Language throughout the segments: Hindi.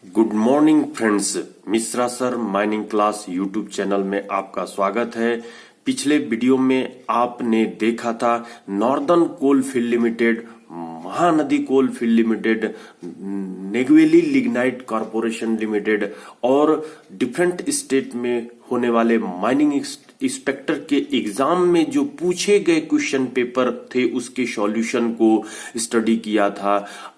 Good morning friends, Mishra sir mining class YouTube channel में आपका स्वागत है। पिछले वीडियो में आपने देखा था northern coal field limited, Mahanadi coal field limited, Neyveli lignite corporation limited और डिफरेंट स्टेट में होने वाले माइनिंग इंस्पेक्टर के एग्जाम में जो पूछे गए क्वेश्चन पेपर थे उसके सॉल्यूशन को स्टडी किया था।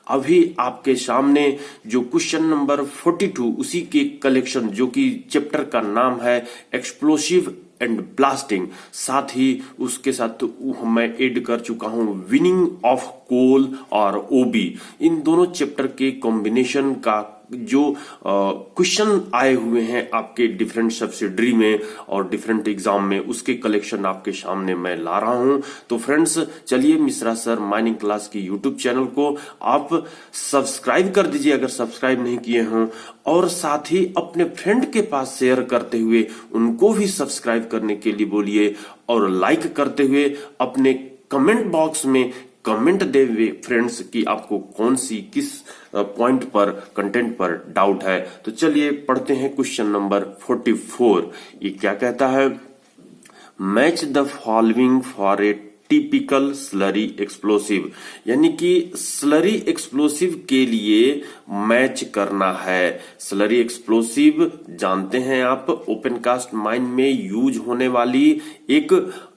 अभी आपके सामने जो क्वेश्चन नंबर 42 उसी के कलेक्शन, जो कि चैप्टर का नाम है एक्सप्लोसिव एंड ब्लास्टिंग, साथ ही उसके साथ मैं ऐड कर चुका हूं विनिंग ऑफ कोल और ओबी। इन दोनों चैप्टर के कॉम्बिनेशन का जो क्वेश्चन आए हुए हैं आपके डिफरेंट सब्सिडरी में और डिफरेंट एग्जाम में, उसके कलेक्शन आपके सामने मैं ला रहा हूं। तो फ्रेंड्स चलिए मिश्रा सर माइनिंग क्लास की यूट्यूब चैनल को आप सब्सक्राइब कर दीजिए अगर सब्सक्राइब नहीं किए हों, और साथ ही अपने फ्रेंड के पास शेयर करते हुए उनको भी सब्सक्राइब करने के लिए बोलिए, और लाइक करते हुए अपने कमेंट बॉक्स में कमेंट दे हुए फ्रेंड्स कि आपको कौन सी किस पॉइंट पर कंटेंट पर डाउट है। तो चलिए पढ़ते हैं क्वेश्चन नंबर 44। ये क्या कहता है? Match the following for a typical slurry explosive, यानी कि स्लरी एक्सप्लोसिव के लिए मैच करना है। स्लरी एक्सप्लोसिव जानते हैं आप, ओपन कास्ट माइन में यूज होने वाली एक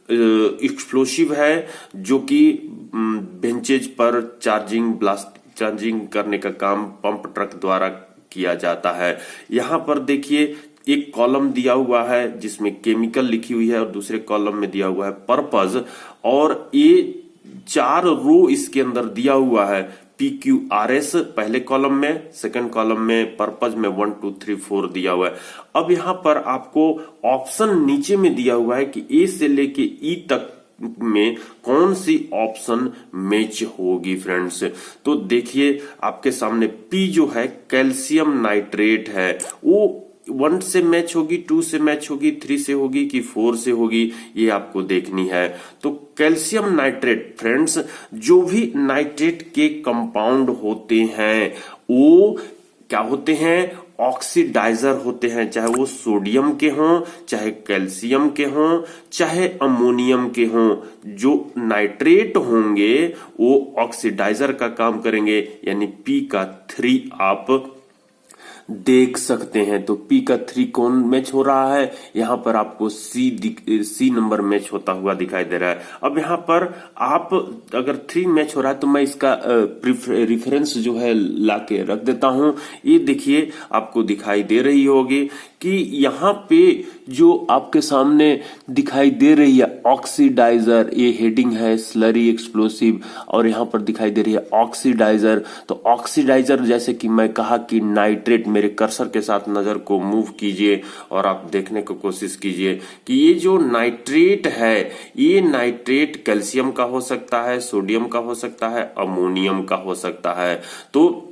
एक्सप्लोसिव है जो कि बेंचेज पर चार्जिंग करने का काम पंप ट्रक द्वारा किया जाता है। यहाँ पर देखिए एक कॉलम दिया हुआ है जिसमें केमिकल लिखी हुई है और दूसरे कॉलम में दिया हुआ है पर्पज, और ये 4 रो इसके अंदर दिया हुआ है। PQRS पहले कॉलम में, सेकंड कॉलम में पर्पज में 1 2 3 4 दिया हुआ है। अब यहाँ पर आपको ऑप्शन नीचे में दिया हुआ है कि A से लेके E तक में कौन सी ऑप्शन मैच होगी फ्रेंड्स। तो देखिए आपके सामने P जो है कैल्शियम नाइट्रेट है, वो 1 से मैच होगी, 2 से मैच होगी, 3 से होगी कि 4 से होगी, ये आपको देखनी है। तो कैल्शियम नाइट्रेट फ्रेंड्स, जो भी नाइट्रेट के कंपाउंड होते हैं वो क्या होते हैं? ऑक्सीडाइजर होते हैं, चाहे वो सोडियम के हों, चाहे कैल्शियम के हों, चाहे अमोनियम के हों। जो नाइट्रेट होंगे वो ऑक्सीडाइजर का काम करेंगे, यानी P का 3 आप देख सकते हैं। तो P का 3 कौन मैच हो रहा है? यहाँ पर आपको C नंबर मैच होता हुआ दिखाई दे रहा है। अब यहाँ पर आप अगर 3 मैच हो रहा है तो मैं इसका रेफरेंस जो है लाके रख देता हूं। ये देखिए आपको दिखाई दे रही होगी कि यहाँ पे जो आपके सामने दिखाई दे रही है ऑक्सीडाइजर, ये हेडिंग है स्लरी एक्सप्लोसिव, और यहाँ पर दिखाई दे रही है ऑक्सीडाइजर। तो ऑक्सीडाइजर जैसे कि मैं कहा कि नाइट्रेट, मेरे कर्सर के साथ नजर को मूव कीजिए और आप देखने की कोशिश कीजिए कि ये जो नाइट्रेट है, ये नाइट्रेट कैल्शियम का हो सकता है, सोडियम का हो सकता है, अमोनियम का हो सकता है। तो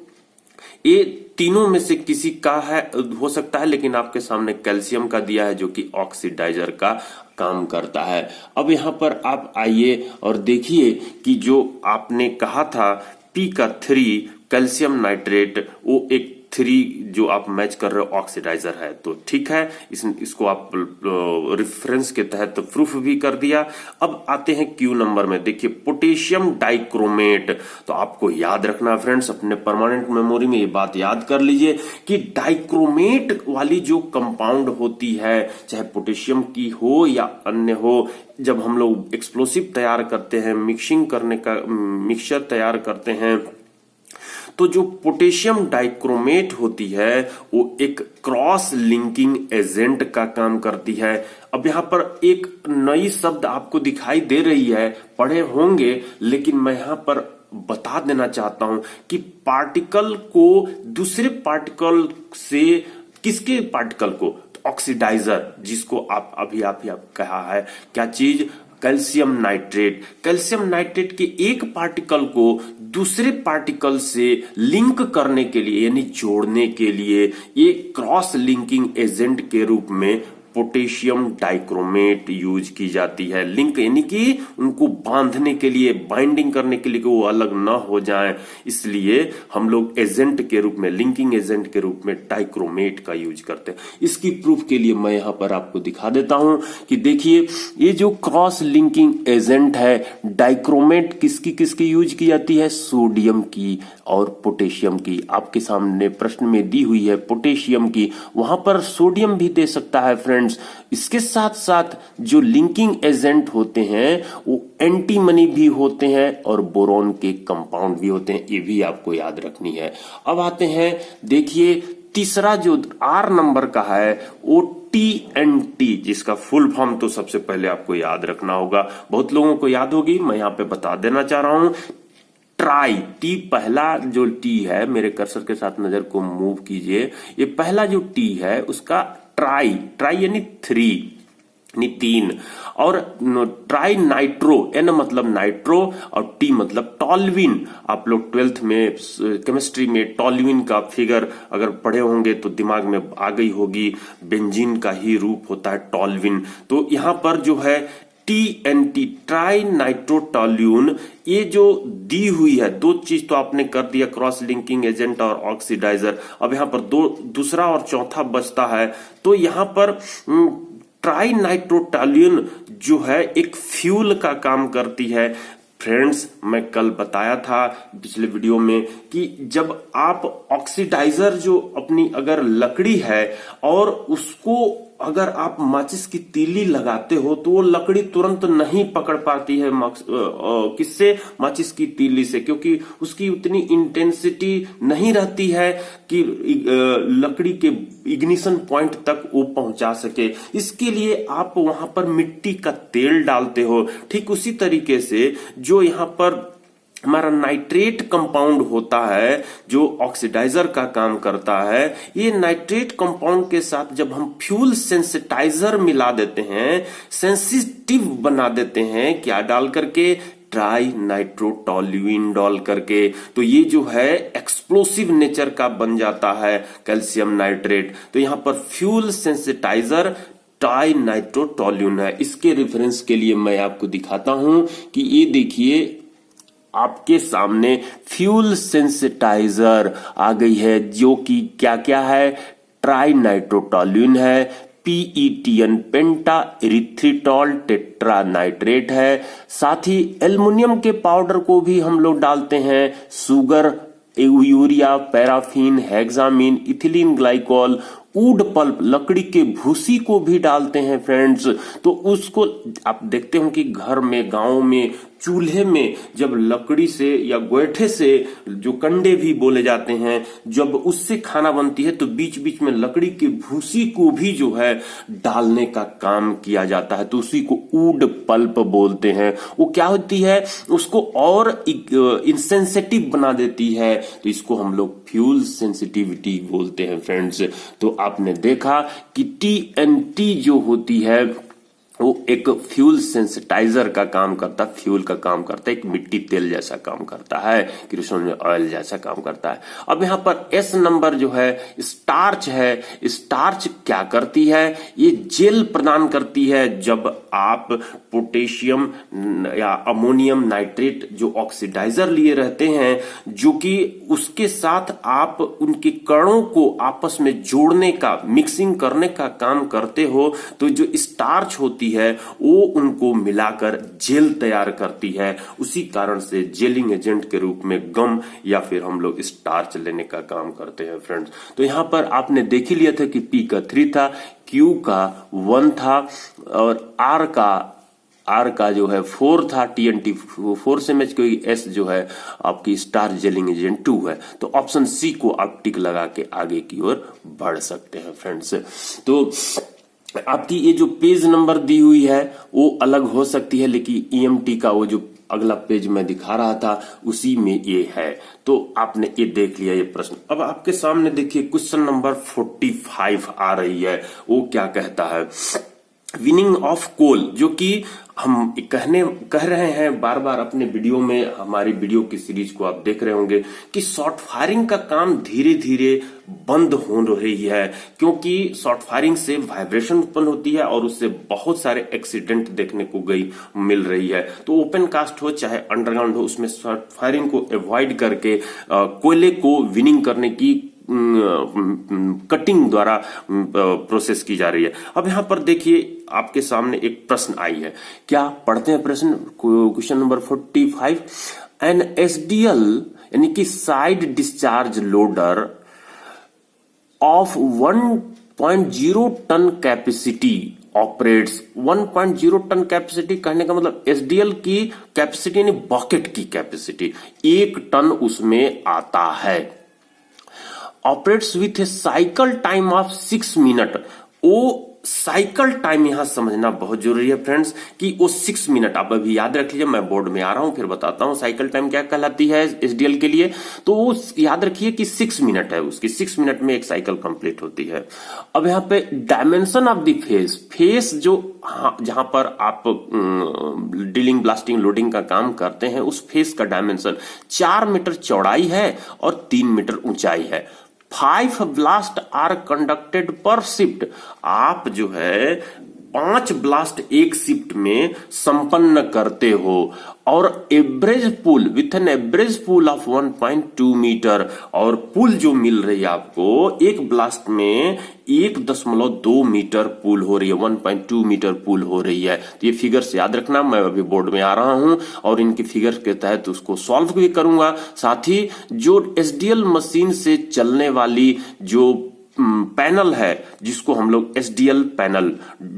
ये तीनों में से किसी का है हो सकता है, लेकिन आपके सामने कैल्शियम का दिया है जो कि ऑक्सीडाइजर का काम करता है। अब यहाँ पर आप आइए और देखिए कि जो आपने कहा था P का 3 कैल्शियम नाइट्रेट, वो एक 3 जो आप मैच कर रहे हो ऑक्सीडाइजर है। तो ठीक है, इसको आप रेफरेंस के तहत प्रूफ भी कर दिया। अब आते हैं Q नंबर में। देखिए पोटेशियम डाइक्रोमेट, तो आपको याद रखना फ्रेंड्स, अपने परमानेंट मेमोरी में ये बात याद कर लीजिए कि डाइक्रोमेट वाली जो कंपाउंड होती है, चाहे पोटेशियम की हो या अन्य हो, जब हम लोग एक्सप्लोसिव तैयार करते हैं, मिक्सचर तैयार करते हैं, तो जो पोटेशियम डाइक्रोमेट होती है वो एक क्रॉस लिंकिंग एजेंट का काम करती है। अब यहाँ पर एक नई शब्द आपको दिखाई दे रही है, पढ़े होंगे, लेकिन मैं यहाँ पर बता देना चाहता हूं कि पार्टिकल को दूसरे पार्टिकल से, किसके पार्टिकल को? ऑक्सीडाइजर, जिसको आप अभी कहा है क्या चीज? Calcium nitrate. कैल्शियम नाइट्रेट के एक पार्टिकल को दूसरे पार्टिकल से लिंक करने के लिए, यानी जोड़ने के लिए, ये क्रॉस लिंकिंग एजेंट के रूप में पोटेशियम डाइक्रोमेट यूज की जाती है। लिंक यानी कि उनको बांधने के लिए, बाइंडिंग करने के लिए कि वो अलग ना हो जाएं, इसलिए हम लोग एजेंट के रूप में, लिंकिंग एजेंट के रूप में डाइक्रोमेट का यूज करते हैं। इसकी प्रूफ के लिए मैं यहां पर आपको दिखा देता हूं कि देखिए ये जो क्रॉस लिंकिंग एजेंट है डाइक्रोमेट, किसकी किसकी यूज की जाती है? सोडियम की और पोटेशियम की। आपके सामने प्रश्न में दी हुई है पोटेशियम की, वहां पर सोडियम भी दे सकता है फ्रेंड्स। इसके साथ साथ जो लिंकिंग एजेंट होते हैं वो एंटीमनी भी होते हैं और बोरॉन के कंपाउंड भी होते हैं, ये भी आपको याद रखनी है। अब आते हैं, देखिए तीसरा जो आर नंबर का है वो TNT, जिसका फुल फॉर्म तो सबसे पहले आपको याद रखना होगा, बहुत लोगों को याद होगी, मैं यहां पे बता देना चाह रहा हूं। ट्राई, टी पहला जो टी है, मेरे कर्सर के साथ नजर को मूव कीजिए, ये पहला जो टी है उसका ट्राई, ट्राई यानी 3 तीन, और ट्राई नाइट्रो, एन मतलब नाइट्रो और टी मतलब टॉल्विन। आप लोग 12th में केमिस्ट्री में टॉल्विन का फिगर अगर पढ़े होंगे तो दिमाग में आ गई होगी, बेंजीन का ही रूप होता है टॉल्विन। तो यहां पर जो है TNT, ट्राई नाइट्रोटॉल्यून, ये जो दी हुई है, दो चीज तो आपने कर दिया, क्रॉस लिंकिंग एजेंट और ऑक्सीडाइजर। अब यहां पर दूसरा और चौथा बचता है, तो यहां पर ट्राई नाइट्रोटॉल्यून जो है एक फ्यूल का काम करती है। फ्रेंड्स, मैं कल बताया था पिछले वीडियो में कि जब आप ऑक्सीडाइजर जो अपनी अगर लकड़ी है और उसको अगर आप माचिस की तीली लगाते हो तो वो लकड़ी तुरंत नहीं पकड़ पाती है, किससे? माचिस की तीली से, क्योंकि उसकी उतनी इंटेंसिटी नहीं रहती है कि लकड़ी के इग्निशन पॉइंट तक वो पहुंचा सके। इसके लिए आप वहां पर मिट्टी का तेल डालते हो। ठीक उसी तरीके से जो यहाँ पर हमारा नाइट्रेट कंपाउंड होता है जो ऑक्सीडाइजर का काम करता है, ये नाइट्रेट कंपाउंड के साथ जब हम फ्यूल सेंसिटाइजर मिला देते हैं, सेंसिटिव बना देते हैं, क्या डाल करके? ट्राई नाइट्रोटॉल्यूइन डाल करके, तो ये जो है एक्सप्लोसिव नेचर का बन जाता है कैल्शियम नाइट्रेट। तो यहां पर फ्यूल सेंसिटाइजर ट्राई नाइट्रोटॉल्यूइन है। इसके रेफरेंस के लिए मैं आपको दिखाता हूं कि ये देखिए आपके सामने फ्यूल सेंसिटाइजर आ गई है, जो कि क्या क्या है? ट्राई नाइट्रोटॉल्यूइन है, PETN पेंटा इरिथ्रिटॉल टेट्रा नाइट्रेट है, साथ ही एल्युमिनियम के पाउडर को भी हम लोग डालते हैं, sugar, urea, paraffin, hexamine, ethylene glycol, wood pulp, लकड़ी के भूसी को भी डालते हैं फ्रेंड्स। तो उसको आप देखते हो कि घर में, गांव में, चूल्हे में जब लकड़ी से या गोईठे से, जो कंडे भी बोले जाते हैं, जब उससे खाना बनती है तो बीच बीच में लकड़ी की भूसी को भी जो है डालने का काम किया जाता है, तो उसी को वुड पल्प बोलते हैं। वो क्या होती है? उसको और इंसेंसिटिव बना देती है, तो इसको हम लोग फ्यूल सेंसिटिविटी बोलते हैं फ्रेंड्स। तो आपने देखा कि TNT जो होती है वो एक फ्यूल सेंसिटाइजर का काम करता है, फ्यूल का काम करता है, एक मिट्टी तेल जैसा काम करता है, किरोसिन ऑयल जैसा काम करता है। अब यहाँ पर S नंबर जो है स्टार्च है, स्टार्च क्या करती है? ये जेल प्रदान करती है। जब आप पोटेशियम या अमोनियम नाइट्रेट जो ऑक्सीडाइजर लिए रहते हैं, जो कि उसके साथ आप उनके कणों को आपस में जोड़ने का, मिक्सिंग करने का काम करते हो, तो जो स्टार्च होती है वो उनको मिलाकर जेल तैयार करती है। उसी कारण से जेलिंग एजेंट के रूप में गम या फिर हम लोग स्टार्च लेने का काम करते हैं फ्रेंड्स। तो यहां पर आपने देख ही लिया था कि P का 3 था, Q का 1 था और R का जो है 4 था, TNT 4 से मैच, कोई S जो है आपकी स्टार जेलिंग एजेंट 2 है। तो ऑप्शन C को आप टिक लगा के आगे की ओर बढ़ सकते हैं फ्रेंड्स। तो आपकी ये जो पेज नंबर दी हुई है वो अलग हो सकती है, लेकिन EMT का वो जो अगला पेज में दिखा रहा था उसी में ये है। तो आपने ये देख लिया ये प्रश्न। अब आपके सामने देखिए क्वेश्चन नंबर 45 आ रही है। वो क्या कहता है? विनिंग ऑफ कोल, जो कि हम कह रहे हैं बार बार अपने वीडियो में, हमारी वीडियो की सीरीज को आप देख रहे होंगे कि शॉर्ट फायरिंग का काम धीरे धीरे बंद हो रही है, क्योंकि शॉर्ट फायरिंग से वाइब्रेशन उत्पन्न होती है और उससे बहुत सारे एक्सीडेंट देखने को मिल रही है। तो ओपन कास्ट हो चाहे अंडरग्राउंड हो, उसमें शॉर्ट फायरिंग को अवॉइड करके कोयले को विनिंग करने की कटिंग द्वारा प्रोसेस की जा रही है। अब यहां पर देखिए आपके सामने एक प्रश्न आई है, क्या पढ़ते हैं प्रश्न, क्वेश्चन नंबर 45। एन एसडीएल यानी कि side discharge loader of 1.0 ton capacity operates. 1.0 ton capacity कहने का मतलब एसडीएल की कैपेसिटी यानी बकेट की कैपेसिटी 1 टन उसमें आता है। Operates with a cycle time of 6 minute. वो साइकिल टाइम यहां समझना बहुत जरूरी है फ्रेंड्स, कि वो 6 मिनट आप अभी याद रख लीजिए, मैं बोर्ड में आ रहा हूं फिर बताता हूं साइकिल टाइम क्या कहलाती है एसडीएल के लिए। तो वो याद रखिए कि 6 मिनट है, उसकी 6 मिनट में एक साइकिल कंप्लीट होती है। अब यहां पे डायमेंशन ऑफ द फेस जो जहां पर आप ड्रिलिंग ब्लास्टिंग लोडिंग का काम करते हैं, उस फेस का डायमेंशन 4 मीटर चौड़ाई है और 3 मीटर ऊंचाई है। 5 ब्लास्ट आर कंडक्टेड पर शिफ्ट। आप जो है 5 ब्लास्ट एक शिफ्ट में संपन्न करते हो, और average pull with an average pull of 1.2 metre, और पुल जो मिल रही है आपको एक ब्लास्ट में 1.2 मीटर पुल हो रही है, 1.2 मीटर पुल हो रही है। तो ये फिगर्स याद रखना, मैं अभी बोर्ड में आ रहा हूं और इनकी फिगर्स के तहत उसको सॉल्व भी करूंगा। साथ ही जो एसडीएल मशीन से चलने वाली जो पैनल है, जिसको हम लोग एसडीएल पैनल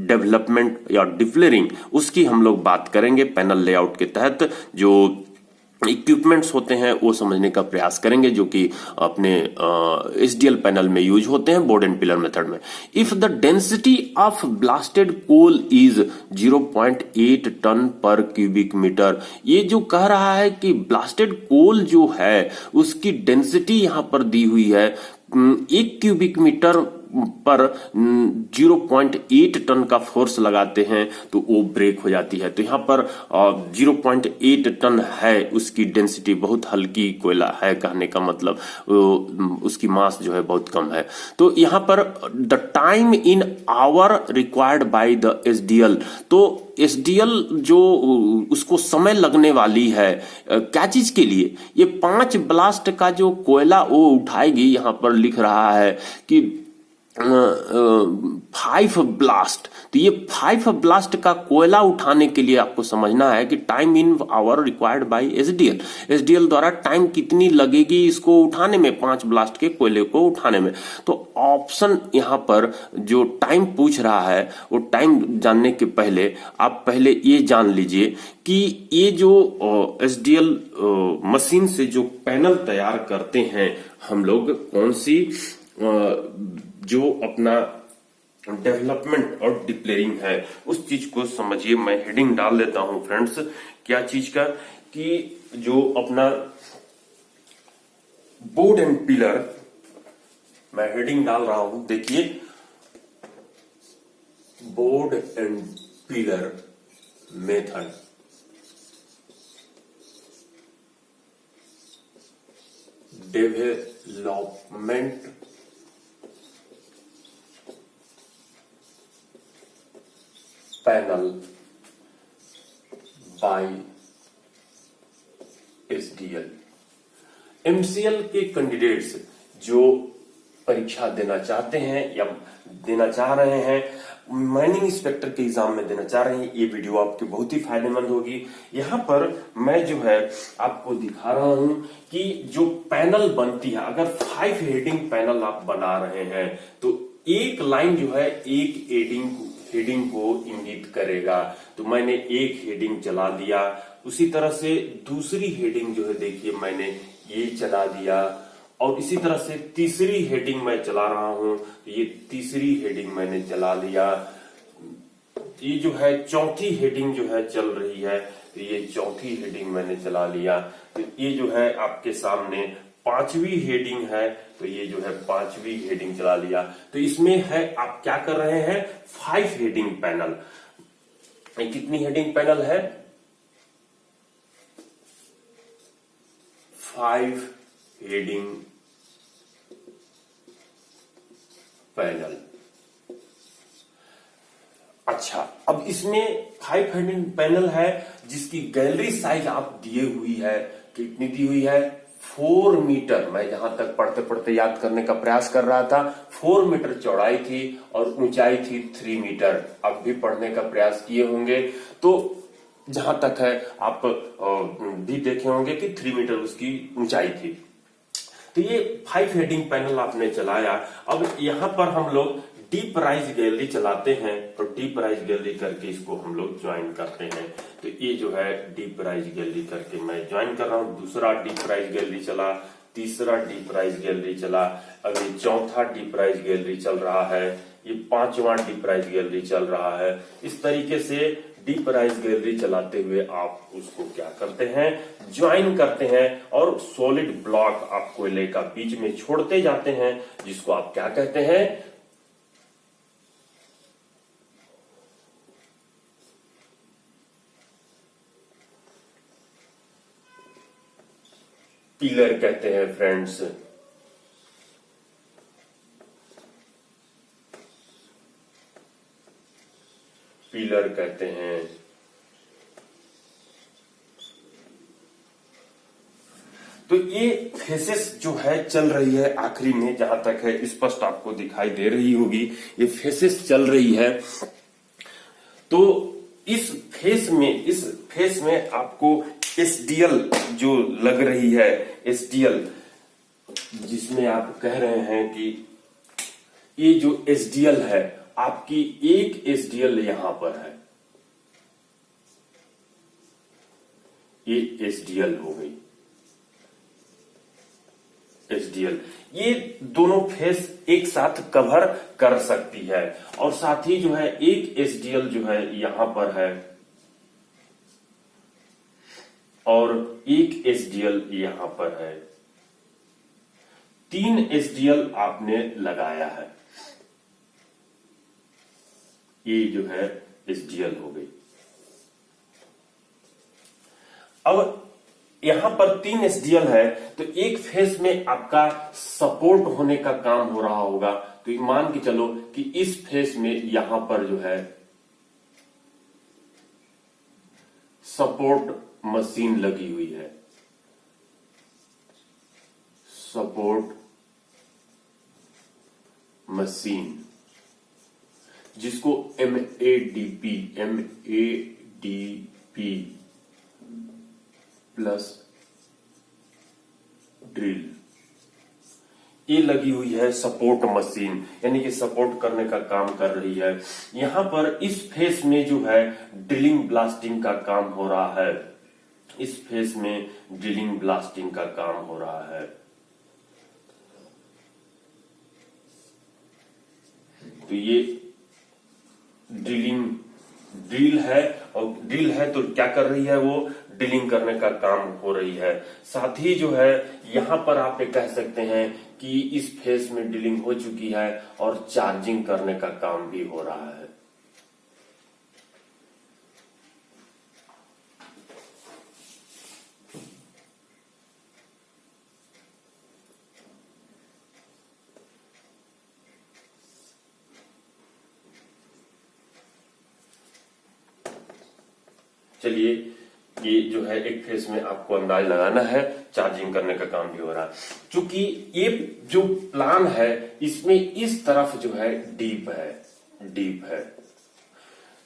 डेवलपमेंट या डिफ्लेरिंग, उसकी हम लोग बात करेंगे। पैनल लेआउट के तहत जो इक्विपमेंट्स होते हैं वो समझने का प्रयास करेंगे, जो कि अपने एसडीएल पैनल में यूज होते हैं बोर्ड एंड पिलर मेथड में। If the density of blasted coal is 0.8 ton per cubic metre, ये जो कह रहा है कि ब्लास्टेड कोल जो है उसकी डेंसिटी यहां पर दी हुई है 1 क्यूबिक मीटर पर 0.8 टन का फोर्स लगाते हैं तो वो ब्रेक हो जाती है। तो यहां पर 0.8 टन है उसकी डेंसिटी, बहुत हल्की कोयला है कहने का मतलब, उसकी मास जो है बहुत कम है। तो यहां पर the time in hour required by the SDL, तो एसडीएल जो उसको समय लगने वाली है क्या चीज के लिए, ये 5 ब्लास्ट का जो कोयला वो उठाएगी। यहां पर लिख रहा है कि 5 ब्लास्ट, तो ये 5 ब्लास्ट का कोयला उठाने के लिए आपको समझना है कि time in hour required by SDL, SDL द्वारा टाइम कितनी लगेगी इसको उठाने में, 5 ब्लास्ट के कोयले को उठाने में। तो ऑप्शन यहां पर जो टाइम पूछ रहा है, वो टाइम जानने के पहले आप पहले ये जान लीजिए कि ये जो एसडीएल मशीन से जो पैनल तैयार करते हैं हम लोग, कौन सी जो अपना डेवलपमेंट और डिप्लेयरिंग है, उस चीज को समझिए। मैं हेडिंग डाल देता हूं फ्रेंड्स, क्या चीज का, कि जो अपना बोर्ड एंड पिलर, मैं हेडिंग डाल रहा हूं, देखिए board and pillar method, development panel bye SDL. MCL के कैंडिडेट्स जो परीक्षा देना चाहते हैं या देना चाह रहे हैं, माइनिंग इंस्पेक्टर के एग्जाम में देना चाह रहे हैं, ये वीडियो आपके बहुत ही फायदेमंद होगी। यहां पर मैं जो है आपको दिखा रहा हूं कि जो पैनल बनती है, अगर 5 हेडिंग पैनल आप बना रहे हैं तो एक लाइन जो है एक हेडिंग को इंगित करेगा। तो मैंने एक हेडिंग चला दिया, उसी तरह से दूसरी हेडिंग जो है देखिए मैंने ये चला दिया, और इसी तरह से तीसरी हेडिंग मैं चला रहा हूं, तो ये तीसरी हेडिंग मैंने चला लिया। ये जो है चौथी हेडिंग जो है चल रही है, तो ये चौथी हेडिंग मैंने चला लिया। तो ये जो है आपके सामने पांचवी हेडिंग है, तो ये जो है पांचवी हेडिंग चला लिया। तो इसमें है आप क्या कर रहे हैं, 5 हेडिंग पैनल। कितनी हेडिंग पैनल है, 5 हेडिंग पैनल। अच्छा, अब इसमें 5 हेडिंग पैनल है जिसकी गैलरी साइज आप दिए हुई है, कितनी दी हुई है, 4 मीटर। मैं जहां तक पढ़ते पढ़ते याद करने का प्रयास कर रहा था, 4 मीटर चौड़ाई थी और ऊंचाई थी 3 मीटर। अब भी पढ़ने का प्रयास किए होंगे तो जहां तक है आप भी देखे होंगे कि 3 मीटर उसकी ऊंचाई थी। तो ये 5 हेडिंग पैनल आपने चलाया। अब यहां पर हम लोग डीप राइज गैलरी चलाते हैं, तो डीप राइज गैलरी करके इसको हम लोग ज्वाइन करते हैं। तो ये जो है डीप राइज गैलरी करके मैं ज्वाइन कर रहा हूं। दूसरा डीप राइज गैलरी चला, तीसरा डीप राइज गैलरी चला, अभी चौथा डीप राइज गैलरी चल रहा है, ये 5वां डीप राइज गैलरी चल रहा है। इस तरीके से डीप राइज गैलरी चलाते हुए आप उसको क्या करते हैं, ज्वाइन करते हैं और सॉलिड ब्लॉक आप कोयले का बीच में छोड़ते जाते हैं, जिसको आप क्या कहते हैं, पिलर कहते हैं फ्रेंड्स। पिलर कहते हैं। तो ये फेसेस जो है चल रही है, आखिरी में जहां तक है स्पष्ट आपको दिखाई दे रही होगी, ये फेसेस चल रही है। तो इस फेस में आपको एसडीएल जो लग रही है, एसडीएल जिसमें आप कह रहे हैं कि ये जो एसडीएल है, आपकी एक एसडीएल यहां पर है, ये एसडीएल हो गई, एसडीएल। ये दोनों फेस एक साथ कवर कर सकती है और साथ ही जो है एक एसडीएल जो है यहां पर है और एक एसडीएल यहां पर है। 3 एसडीएल आपने लगाया है, ये जो है एसडीएल हो गई। अब यहां पर 3 एसडीएल है, तो एक फेस में आपका सपोर्ट होने का काम हो रहा होगा। तो मान के चलो कि इस फेस में यहां पर जो है सपोर्ट मशीन लगी हुई है, सपोर्ट मशीन, जिसको एमएडीपी प्लस ड्रिल, ये लगी हुई है सपोर्ट मशीन, यानी कि सपोर्ट करने का काम कर रही है। यहां पर इस फेस में जो है ड्रिलिंग ब्लास्टिंग का काम हो रहा है, इस फेस में ड्रिलिंग ब्लास्टिंग का काम हो रहा है। तो ये ड्रिल है, और ड्रिल है तो क्या कर रही है, वो ड्रिलिंग करने का काम हो रही है। साथ ही जो है यहां पर आप ये कह सकते हैं कि इस फेस में ड्रिलिंग हो चुकी है और चार्जिंग करने का काम भी हो रहा है। चलिए, ये जो है एक फेस में आपको अंदाज लगाना है, चार्जिंग करने का काम भी हो रहा है। क्योंकि ये जो प्लान है इसमें इस तरफ जो है डीप है,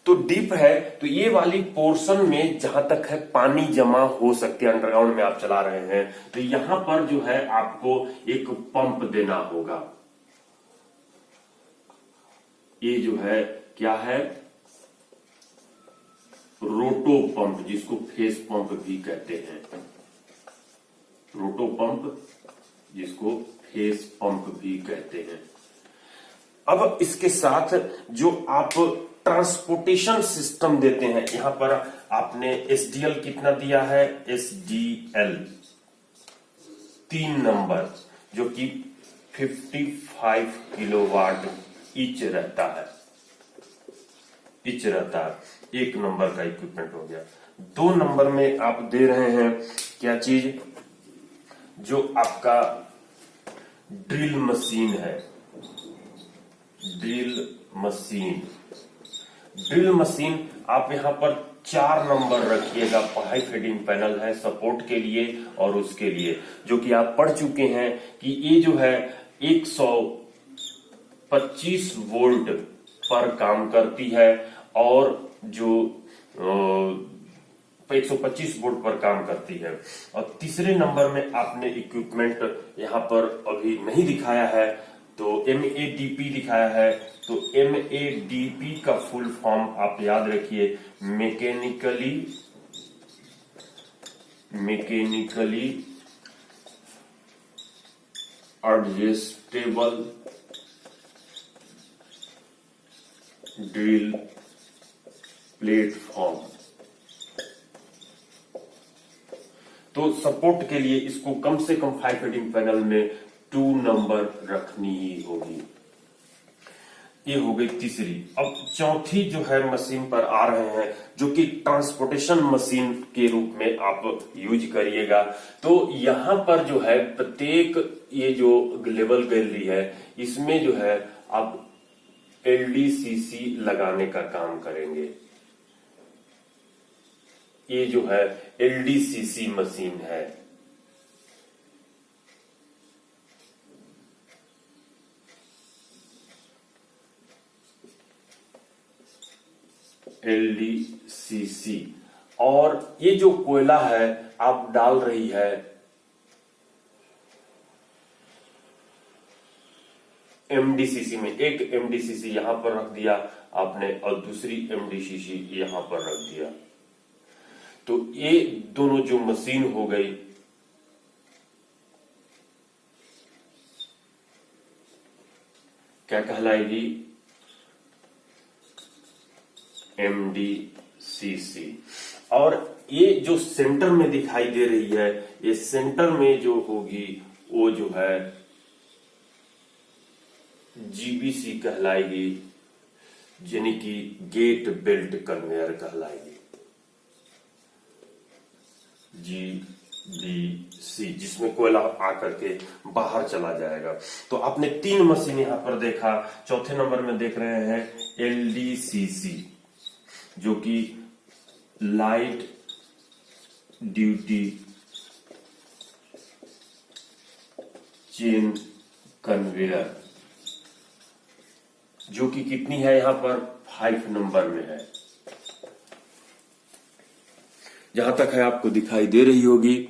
तो डीप है तो ये वाली पोर्शन में जहां तक है पानी जमा हो सकती है, अंडरग्राउंड में आप चला रहे हैं, तो यहां पर जो है आपको एक पंप देना होगा। ये जो है क्या है, रोटो पंप, जिसको फेस पंप भी कहते हैं, रोटो पंप जिसको फेस पंप भी कहते हैं। अब इसके साथ जो आप ट्रांसपोर्टेशन सिस्टम देते हैं, यहां पर आपने एसडीएल कितना दिया है, एसडीएल 3 नंबर जो कि 55 किलोवाट ईच रहता है, एक नंबर का इक्विपमेंट हो गया। 2 नंबर में आप दे रहे हैं क्या चीज, जो आपका ड्रिल मशीन है, ड्रिल मशीन आप यहां पर 4 नंबर रखिएगा। पाइप फीडिंग पैनल है सपोर्ट के लिए और उसके लिए, जो कि आप पढ़ चुके हैं कि ये जो है 125 वोल्ट पर काम करती है और जो 125 वोल्ट पर काम करती है। और तीसरे नंबर में आपने इक्विपमेंट यहां पर अभी नहीं दिखाया है, तो MADP दिखाया है। तो MADP का फुल फॉर्म आप याद रखिए, मैकेनिकली एडजस्टेबल ड्रिल प्लेटफॉर्म। तो सपोर्ट के लिए इसको कम से कम पाइप फीडिंग पैनल में 2 नंबर रखनी ही होगी। ये हो गई तीसरी। अब चौथी जो है मशीन पर आ रहे हैं, जो कि ट्रांसपोर्टेशन मशीन के रूप में आप यूज करिएगा। तो यहां पर जो है प्रत्येक ये जो लेवल गैलरी है, इसमें जो है आप LDCC लगाने का काम करेंगे। ये जो है LDCC मशीन है। LDCC। और ये जो कोयला है आप डाल रही है MDCC में। एक MDCC यहां पर रख दिया आपने और दूसरी MDCC यहां पर रख दिया। तो ये दोनों जो मशीन हो गई, क्या कहलाएगी, MDCC। और ये जो सेंटर में दिखाई दे रही है, ये सेंटर में जो होगी वो जो है GBC कहलाएगी, यानी कि गेट बेल्ट कन्वेयर कहलाएगी, GBC, जिसमें कोयला आकर के बाहर चला जाएगा। तो आपने 3 मशीन यहां पर देखा। चौथे नंबर में देख रहे हैं LDCC, जो कि लाइट ड्यूटी चेन कन्वेयर, जो कि कितनी है यहां पर 5 नंबर में है। जहां तक है आपको दिखाई दे रही होगी,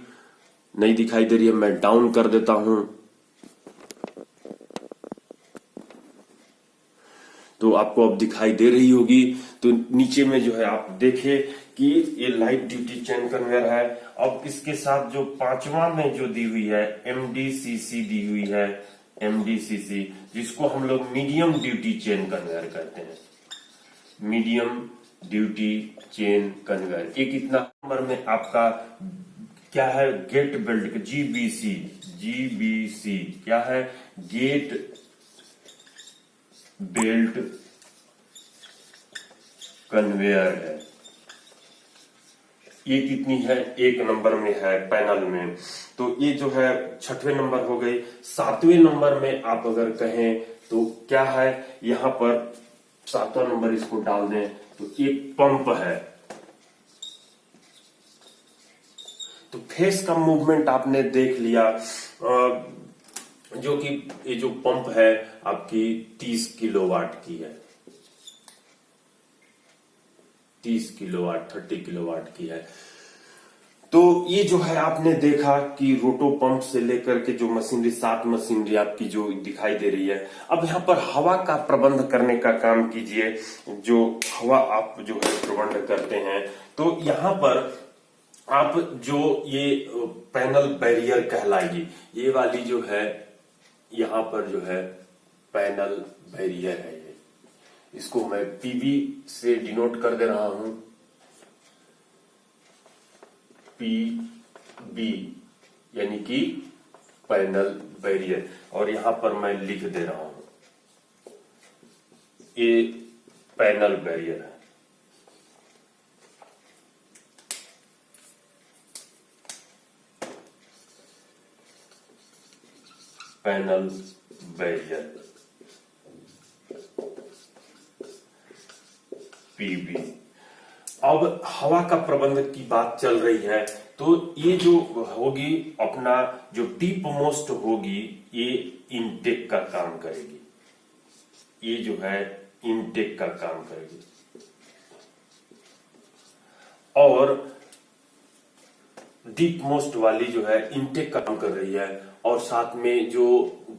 नहीं दिखाई दे रही है मैं डाउन कर देता हूं। तो आपको अब दिखाई दे रही होगी। तो नीचे में जो है आप देखें कि ये लाइट ड्यूटी चेन कन्वेयर है। अब इसके साथ जो 5वां में जो दी हुई है MDCC दी हुई है, MDCC, जिसको हम लोग मीडियम ड्यूटी चेन कन्वेयर कहते हैं, मीडियम ड्यूटी चेन कन्वेयर। ये कितना नंबर में आपका क्या है, गेट बेल्ट, GBC क्या है, गेट बेल्ट कन्वेयर है। ये कितनी है, 1 नंबर में है पैनल में। तो ये जो है 6वें नंबर हो गई। 7वें नंबर में आप अगर कहें तो क्या है, यहां पर 7वां नंबर इसको डाल दें तो एक पंप है। तो फेस का मूवमेंट आपने देख लिया, जो कि ये जो पंप है आपकी 30 किलोवाट की है, 30 किलोवाट 30 किलोवाट की है। तो ये जो है आपने देखा कि रोटो पंप से लेकर के जो मशीनरी, 7 मशीनरी आपकी जो दिखाई दे रही है। अब यहाँ पर हवा का प्रबंध करने का काम कीजिए, जो हवा आप जो है प्रबंध करते हैं। तो यहाँ पर आप जो ये पैनल बैरियर कहलाएगी, ये वाली जो है यहाँ पर जो है पैनल बैरियर है। ये इसको मैं PB से डिनोट कर दे रहा हूं, PB यानी कि पैनल बैरियर, और यहां पर मैं लिख दे रहा हूं ये पैनल बैरियर है। Panel barrier PB. अब हवा का प्रबंधक की बात चल रही है, तो ये जो होगी अपना जो डीप मोस्ट होगी ये इनटेक का काम करेगी, ये जो है इनटेक का काम करेगी, और डीप मोस्ट वाली जो है इनटेक का काम कर रही है, और साथ में जो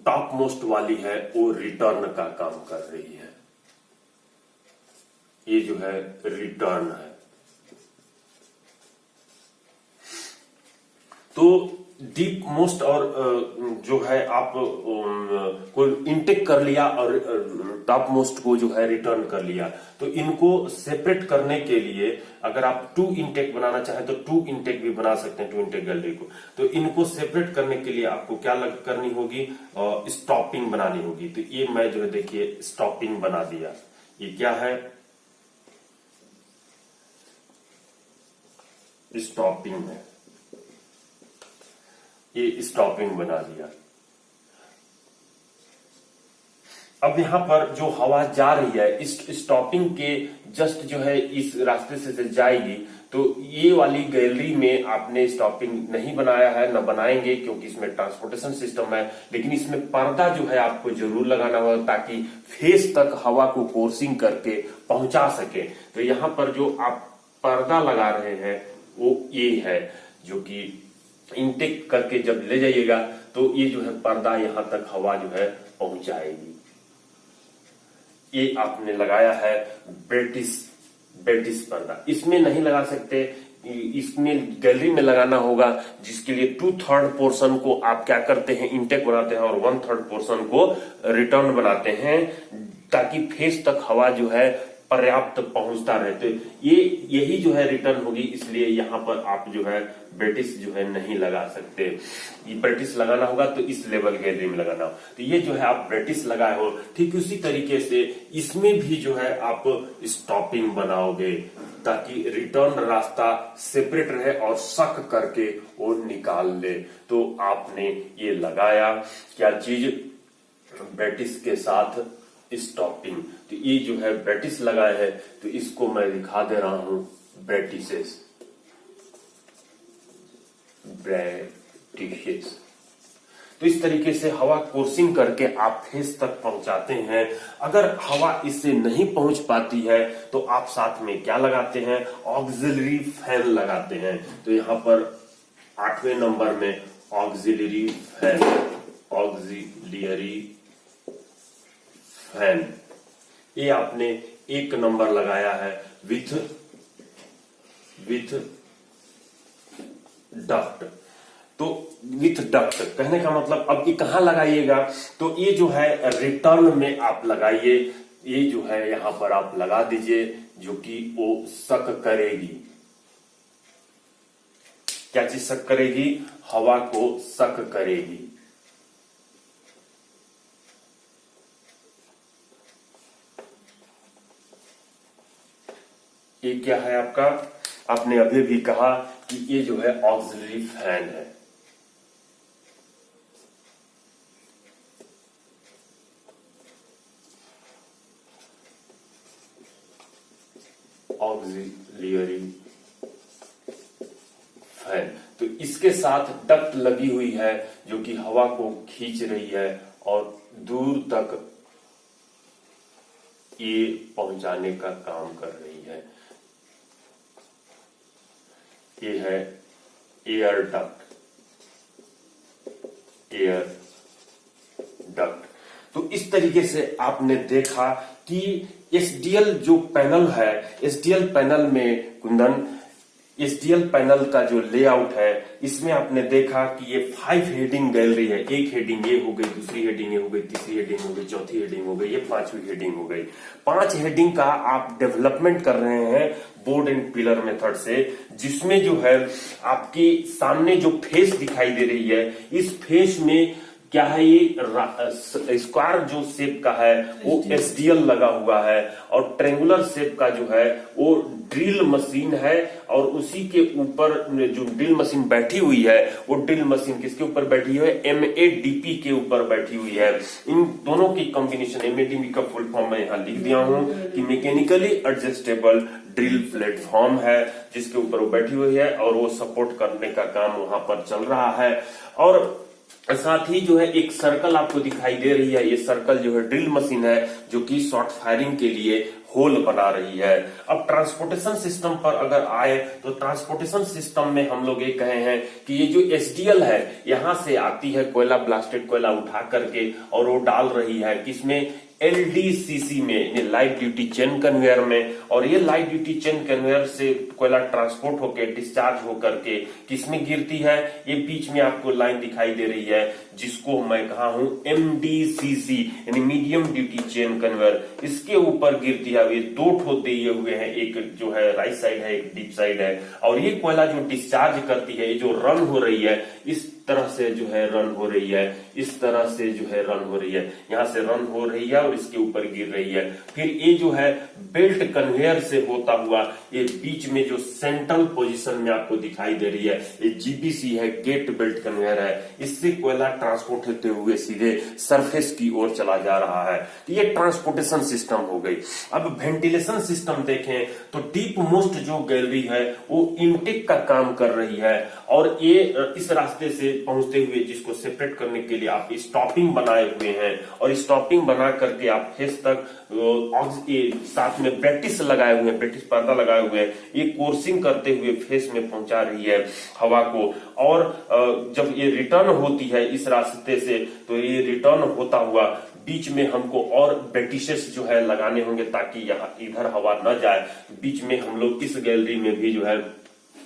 टॉप मोस्ट वाली है वो रिटर्न का काम कर रही है। ये जो है रिटर्न है। तो डीप मोस्ट और जो है आप को इनटेक कर लिया और टॉप मोस्ट को जो है रिटर्न कर लिया, तो इनको सेपरेट करने के लिए अगर आप टू इनटेक बनाना चाहें तो टू इनटेक भी बना सकते हैं, टू इनटेक गैलरी को। तो इनको सेपरेट करने के लिए आपको क्या करनी होगी, स्टॉपिंग बनानी होगी। तो ये मैं जो है देखिए स्टॉपिंग बना दिया। ये क्या है, स्टॉपिंग है, ये स्टॉपिंग बना दिया। अब यहां पर जो हवा जा रही है इस स्टॉपिंग के जस्ट जो है इस रास्ते से जाएगी, तो ये वाली गैलरी में आपने स्टॉपिंग नहीं बनाया है, न बनाएंगे, क्योंकि इसमें ट्रांसपोर्टेशन सिस्टम है। लेकिन इसमें पर्दा जो है आपको जरूर लगाना होगा ताकि फेस तक हवा को कोर्सिंग करके पहुंचा सके। तो यहां पर जो आप पर्दा लगा रहे हैं वो ये है, जो कि इनटेक करके जब ले जाइएगा तो ये जो है पर्दा यहां तक हवा जो है पहुंचाएगी। ये आपने लगाया है ब्रेटिश पर्दा। इसमें नहीं लगा सकते, इसमें गैलरी में लगाना होगा, जिसके लिए 2/3 पोर्शन को आप क्या करते हैं, इनटेक बनाते हैं, और 1/3 पोर्शन को रिटर्न बनाते हैं, ताकि फेस तक हवा जो है पर्याप्त पहुंचता रहे। तो ये यही जो है रिटर्न होगी, इसलिए यहां पर आप जो है ब्रिटिश जो है नहीं लगा सकते। ये ब्रिटिश लगाना होगा तो इस लेवल गैलरी में लगाना हो। तो ये जो है आप ब्रिटिश लगाए हो, ठीक उसी तरीके से इसमें भी जो है आप स्टॉपिंग बनाओगे ताकि रिटर्न रास्ता सेपरेट रहे और सक करके वो निकाल ले। तो आपने ये लगाया क्या चीज, ब्रिटिश के साथ स्टॉपिंग। तो ये जो है ब्रिटिश लगाए है, तो इसको मैं दिखा दे रहा हूं ब्रिटिशेस, ब्रिटिशेस। तो इस तरीके से हवा कोर्सिंग करके आप फेस तक पहुंचाते हैं। अगर हवा इससे नहीं पहुंच पाती है तो आप साथ में क्या लगाते हैं, ऑक्सिलरी फैन लगाते हैं। तो यहां पर 8वें नंबर में ऑक्सिलरी फैन, ऑक्सिलरी फैन, ये आपने 1 नंबर लगाया है विथ डक्ट। तो विथ डक्ट कहने का मतलब अब ये कहां लगाइएगा, तो ये जो है रिटर्न में आप लगाइए। ये जो है यहां पर आप लगा दीजिए, जो कि वो सक करेगी। क्या चीज सक करेगी, हवा को सक करेगी। ये क्या है आपका, आपने अभी भी कहा कि ये जो है ऑक्सिलरी फैन है। ऑक्सिलरी फैन, तो इसके साथ डक्ट लगी हुई है जो कि हवा को खींच रही है और दूर तक ये पहुंचाने का काम कर रही है। ये है एयर डक्ट, एयर डक्ट। तो इस तरीके से आपने देखा कि एसडीएल जो पैनल है, एसडीएल पैनल में कुंदन एसडीएल पैनल का जो लेआउट है, इसमें आपने देखा कि ये 5 हेडिंग गैलरी है। एक हेडिंग ये हो गई, दूसरी हेडिंग ये हो गई, तीसरी हेडिंग हो गई, चौथी हेडिंग हो गई, ये 5वीं हेडिंग हो गई। 5 हेडिंग का आप डेवलपमेंट कर रहे हैं बोर्ड एंड पिलर मेथड से, जिसमें जो है आपके सामने जो फेस दिखाई दे रही है, इस फेस में क्या है, ये स्क्वायर जो शेप का है वो एसडीएल लगा हुआ है, और ट्रेंगुलर शेप का जो है वो ड्रिल मशीन है, और उसी के ऊपर जो ड्रिल मशीन बैठी हुई है, वो ड्रिल मशीन किसके ऊपर बैठी है, एमएडीपी के ऊपर बैठी हुई है। इन दोनों की कॉम्बिनेशन, एमएडीपी का फुल फॉर्म मैं यहाँ लिख दिया हूँ कि मैकेनिकली एडजस्टेबल ड्रिल प्लेटफॉर्म है, जिसके ऊपर वो बैठी हुई है, और वो सपोर्ट करने का काम वहां पर चल रहा है। और साथ ही जो है एक सर्कल आपको दिखाई दे रही है, ये सर्कल जो है ड्रिल मशीन है, जो कि शॉर्ट फायरिंग के लिए होल बना रही है। अब ट्रांसपोर्टेशन सिस्टम पर अगर आए तो ट्रांसपोर्टेशन सिस्टम में हम लोग ये कहे हैं कि ये जो एसडीएल है, यहां से आती है कोयला, ब्लास्टेड कोयला उठा करके, और वो डाल रही है किसमें, एलडीसीसी में, लाइट ड्यूटी चेन कन्वेयर में। और ये लाइट ड्यूटी चेन कन्वेयर से कोयला ट्रांसपोर्ट होकर डिस्चार्ज होकर के किसमें गिरती है, ये बीच में आपको लाइन दिखाई दे रही है, जिसको मैं कहा हूं एमडीसीसी, यानी मीडियम ड्यूटी चेन कन्वेयर, इसके ऊपर गिरती है। ये 2 ठो दिए हुए हैं, एक जो है राइट साइड है, एक डीप साइड है, और ये कोयला जो डिस्चार्ज करती है, ये जो रन हो रही है, इस तरह से जो है रन हो रही है, इस तरह से जो है रन हो रही है, यहां से रन हो रही है और इसके ऊपर गिर रही है। फिर ये जो है बेल्ट कन्वेयर से होता हुआ ये बीच में जो सेंट्रल पोजीशन में आपको दिखाई दे रही है, ये जीबीसी है, गेट बेल्ट कन्वेयर है, इससे कोयला ट्रांसपोर्ट होते हुए सीधे सरफेस की ओर चला जा रहा है। तो ये ट्रांसपोर्टेशन सिस्टम हो गई। अब वेंटिलेशन सिस्टम देखें तो डीप मोस्ट जो गैलरी है वो इनटेक का काम कर रही है, और ये इस रास्ते से पहुंचते हुए, जिसको सेपरेट करने के लिए आप स्टॉपिंग बनाए हुए हैं, और स्टॉपिंग बना करके आप फेस तक साथ में ब्रैटिस लगाए हुए हैं, ब्रैटिस पर्दा लगाए हुए हैं, ये कोर्सिंग करते हुए फेस में पहुंचा रही है हवा को। और जब ये रिटर्न होती है इस रास्ते से, तो ये रिटर्न होता हुआ बीच में हमको और ब्रैटिसेस जो है लगाने होंगे, ताकि यहाँ इधर हवा न जाए। बीच में हम लोग इस गैलरी में भी जो है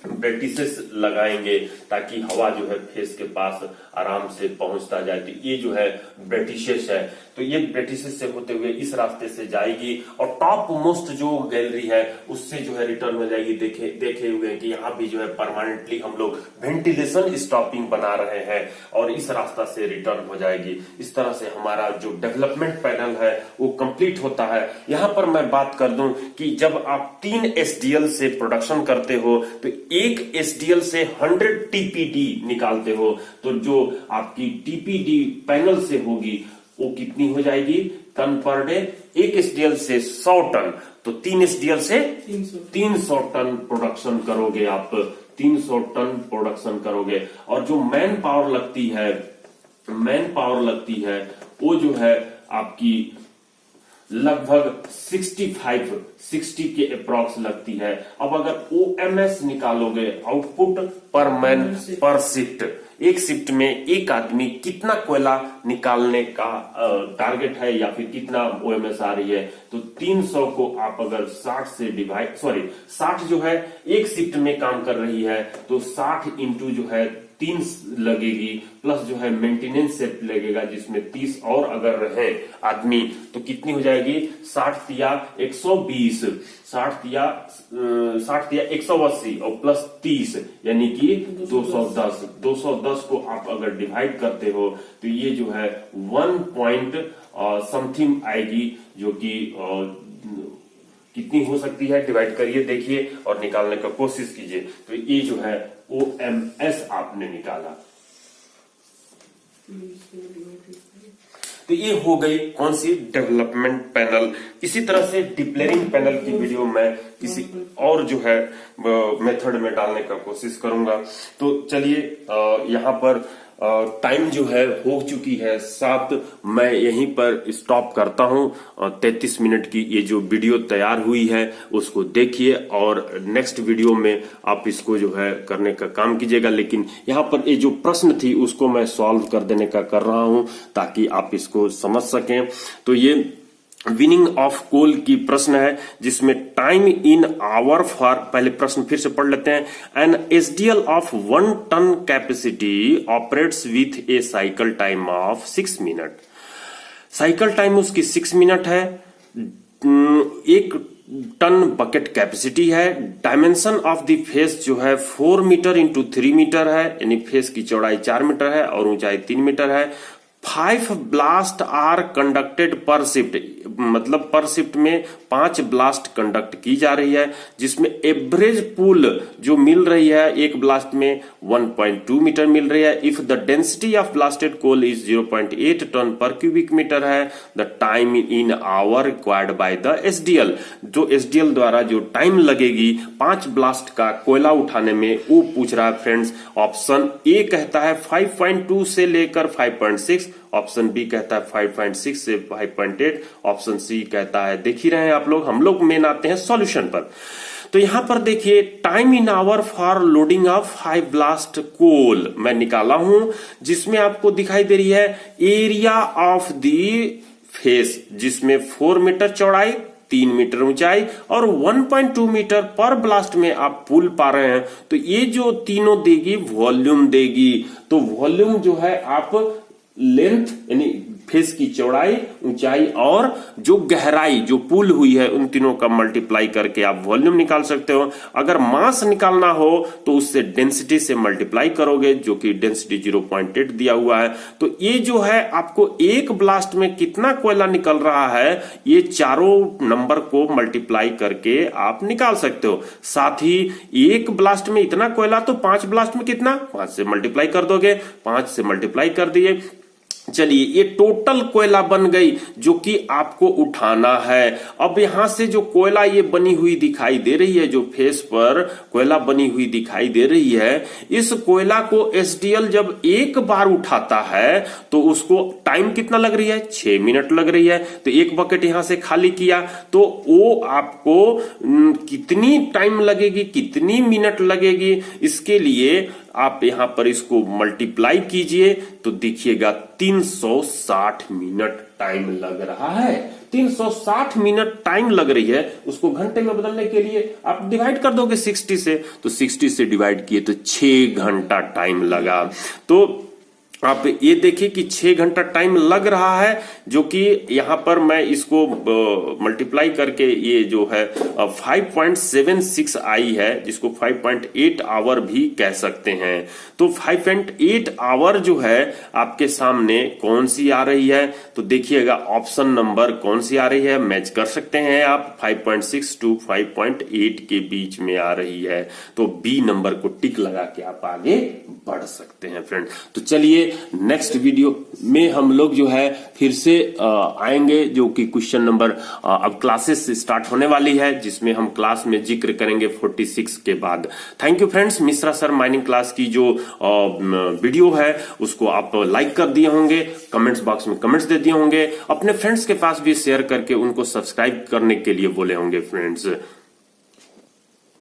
ब्रैटिसेस लगाएंगे, ताकि हवा जो है फेस के पास आराम से पहुंचता जाए। तो ये जो है ब्रैटिसेस है, तो ये ब्रैटिसेस से होते हुए इस रास्ते से जाएगी, और टॉप मोस्ट जो गैलरी है उससे जो है रिटर्न हो जाएगी। देखे हुए हैं कि यहाँ भी जो है परमानेंटली हम लोग वेंटिलेशन स्टॉपिंग बना रहे हैं, और इस रास्ता से रिटर्न हो जाएगी। इस तरह से हमारा जो डेवलपमेंट पैनल है वो कंप्लीट होता है। यहाँ पर मैं बात कर दूं कि जब आप 3 एसडीएल से प्रोडक्शन करते हो, तो एक एसडीएल से 100 टीपीडी निकालते हो, तो जो आपकी टीपीडी पैनल से होगी वो कितनी हो जाएगी, टन पर डे। एक एसडीएल से 100 टन, तो 3 एसडीएल से 300 टन प्रोडक्शन करोगे आप, 300 टन प्रोडक्शन करोगे। और जो मैन पावर लगती है वो जो है आपकी लगभग 60 के अप्रॉक्स लगती है। अब अगर ओएमएस निकालोगे, आउटपुट पर मैन पर शिफ्ट, एक शिफ्ट में एक आदमी कितना कोयला निकालने का टारगेट है, या फिर कितना ओएमएस आ रही है, तो 300 को आप अगर 60 जो है एक शिफ्ट में काम कर रही है, तो 60 इंटू जो है 3 लगेगी, प्लस जो है मेंटेनेंस से लगेगा, जिसमें 30 और अगर रहे आदमी, तो कितनी हो जाएगी, 60 या 120, 60 या 180 और प्लस 30, यानी कि 210 को आप अगर डिवाइड करते हो, तो ये जो है 1 पॉइंट समथिंग आएगी, जो कि कितनी हो सकती है, डिवाइड करिए, देखिए और निकालने का कोशिश कीजिए। तो ये जो है ओएमएस आपने निकाला। तो ये हो गई कौन सी, डेवलपमेंट पैनल। इसी तरह से डिप्लेरिंग पैनल की वीडियो मैं किसी और जो है मेथड में डालने का कोशिश करूंगा। तो चलिए यहाँ पर टाइम जो है हो चुकी है 7, मैं यहीं पर स्टॉप करता हूं। 33 मिनट की ये जो वीडियो तैयार हुई है उसको देखिए, और नेक्स्ट वीडियो में आप इसको जो है करने का काम कीजिएगा। लेकिन यहाँ पर ये जो प्रश्न थी उसको मैं सॉल्व कर देने का कर रहा हूं, ताकि आप इसको समझ सकें। तो ये विनिंग ऑफ कोल की प्रश्न है, जिसमें टाइम इन आवर फॉर, पहले प्रश्न फिर से पढ़ लेते हैं। An SDL of 1 ton capacity operates with a cycle time of 6 minute. Cycle time उसकी 6 मिनट है। 1 टन बकेट कैपेसिटी है। डायमेंशन ऑफ द फेस जो है 4 मीटर इंटू 3 मीटर है, यानी फेस की चौड़ाई 4 मीटर है और ऊंचाई 3 मीटर है। 5 ब्लास्ट आर कंडक्टेड पर शिफ्ट, मतलब पर शिफ्ट में 5 ब्लास्ट कंडक्ट की जा रही है, जिसमें एवरेज पुल जो मिल रही है एक ब्लास्ट में 1.2 मीटर मिल रही है। If the density of blasted coal is 0.8 ton per cubic metre है, the time in hour required by the SDL, जो एसडीएल द्वारा जो टाइम लगेगी 5 ब्लास्ट का कोयला उठाने में, वो पूछ रहा है फ्रेंड्स। ऑप्शन ए कहता है 5.2 से लेकर 5.6, ऑप्शन बी कहता है 5.6 से 5.8, ऑप्शन सी कहता है, देख ही रहे हैं आप लोग। हम लोग मेन आते हैं सॉल्यूशन पर। तो यहां पर देखिए, time in hour for loading of 5 blast coal मैं निकाला हूं, जिसमें आपको दिखाई दे रही है एरिया ऑफ दी फेस, जिसमें 4 मीटर चौड़ाई, 3 मीटर ऊंचाई और 1.2 मीटर पर ब्लास्ट में आप पुल पा रहे हैं। तो ये जो तीनों देगी वॉल्यूम देगी। तो वॉल्यूम जो है आप लेंथ यानी फेस की चौड़ाई, ऊंचाई और जो गहराई जो पुल हुई है, उन तीनों का मल्टीप्लाई करके आप वॉल्यूम निकाल सकते हो। अगर मास निकालना हो तो उससे डेंसिटी से मल्टीप्लाई करोगे, जो कि डेंसिटी 0.8 दिया हुआ है। तो ये जो है आपको एक ब्लास्ट में कितना कोयला निकल रहा है, ये चारों नंबर को मल्टीप्लाई करके आप निकाल सकते हो। साथ ही एक ब्लास्ट में इतना कोयला, तो 5 ब्लास्ट में कितना, 5 से मल्टीप्लाई कर दोगे, 5 से मल्टीप्लाई कर दिए। चलिए, ये टोटल कोयला बन गई जो कि आपको उठाना है। अब यहां से जो कोयला ये बनी हुई दिखाई दे रही है, जो फेस पर कोयला बनी हुई दिखाई दे रही है, इस कोयला को एसडीएल जब एक बार उठाता है तो उसको टाइम कितना लग रही है, 6 मिनट लग रही है। तो एक बकेट यहां से खाली किया तो वो आपको कितनी टाइम लगेगी, कितनी मिनट लगेगी, इसके लिए आप यहां पर इसको मल्टीप्लाई कीजिए तो देखिएगा 360 मिनट टाइम लग रहा है। 360 मिनट टाइम लग रही है। उसको घंटे में बदलने के लिए आप डिवाइड कर दोगे 60 से, तो 60 से डिवाइड किए तो 6 घंटा टाइम लगा। तो आप ये देखिए कि 6 घंटा टाइम लग रहा है, जो कि यहां पर मैं इसको मल्टीप्लाई करके ये जो है 5.76 आई है, जिसको 5.8 आवर भी कह सकते हैं। तो 5.8 आवर जो है आपके सामने कौन सी आ रही है, तो देखिएगा ऑप्शन नंबर कौन सी आ रही है, मैच कर सकते हैं आप। 5.6 टू 5.8 के बीच में आ रही है, तो बी नंबर को टिक लगा के आप आगे बढ़ सकते हैं फ्रेंड। तो चलिए, नेक्स्ट वीडियो में हम लोग जो है फिर से आएंगे, जो कि क्वेश्चन नंबर अब क्लासेस स्टार्ट होने वाली है, जिसमें हम क्लास में जिक्र करेंगे 46 के बाद। Thank you friends. Mishra sir mining class की जो वीडियो है उसको आप लाइक कर दिए होंगे, कमेंट्स बॉक्स में कमेंट्स दे दिए होंगे, अपने फ्रेंड्स के पास भी शेयर करके उनको सब्सक्राइब करने के लिए बोले होंगे फ्रेंड्स।